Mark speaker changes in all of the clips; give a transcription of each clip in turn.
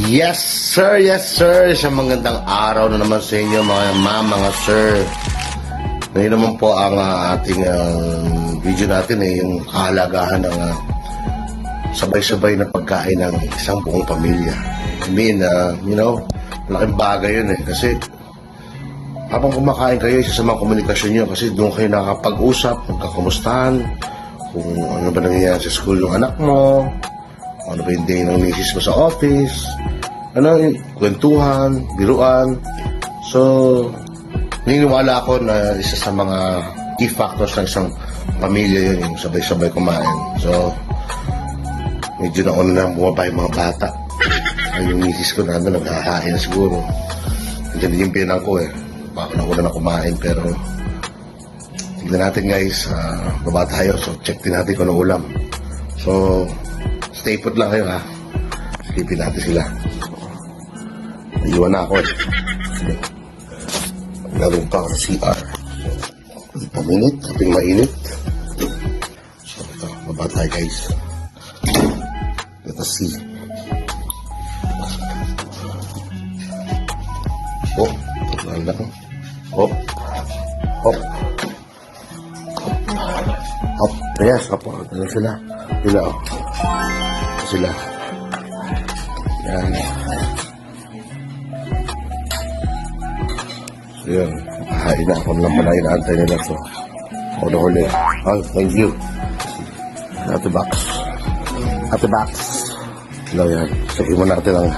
Speaker 1: Yes sir, yes sir. Isang magandang araw na naman sa inyo mga ma'am, mga sir. Ngayon naman po ang ating video natin yung kahalagahan ng sabay-sabay na pagkain ng isang buong pamilya. I mean, malaking bagay yun kasi habang kumakain kayo, isa sa mga komunikasyon nyo kasi doon kayo nakakapag-usap, magkakamustahan, kung ano ba nangyayari sa school ng anak mo, ano ba yung day ng misis mo sa office, kwentuhan, biruan. So, naniniwala ako na isa sa mga key factors ng isang pamilya yun, yung sabay-sabay kumain. So, medyo nauna na bumaba yung mga bata. Ay, yung misis ko na naghahain na siguro. Hindi yung pinang ko baka nauna na kumain, pero tignan natin guys, baba tayo, so check din natin kung ano ulam. So, stay put lang kayo Silipin natin sila. Naiwan na ako Lagong pa ako sa CR. Paminit, kaping mainit. So, ito, baba tayo guys. Let us see. Oh, wala ko. Hop. Hop. Hop. Yes, hop. Ano sila? Sila, sila. Yan. So, yun. Kahain na ako lang pala inaantay nila. So, ako na huli. Oh, thank you. Ate Box. Ate Box. Hello, yan. Sabihin mo natin ang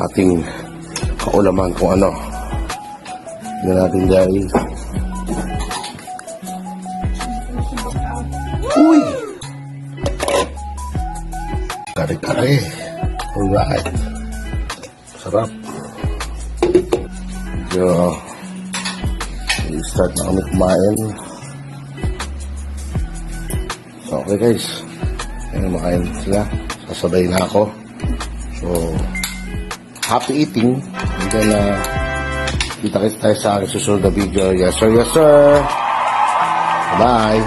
Speaker 1: ating kaulaman kung ano. Yan natin guys. Uy! Kare-kare. Alright. Sarap. So, start na kami kumain. So, okay guys. Ayan, makain sila. Sasabay na ako. So, happy eating. And then, kita-kita tayo sa aking susunod na video. Yes sir, yes sir. Bye.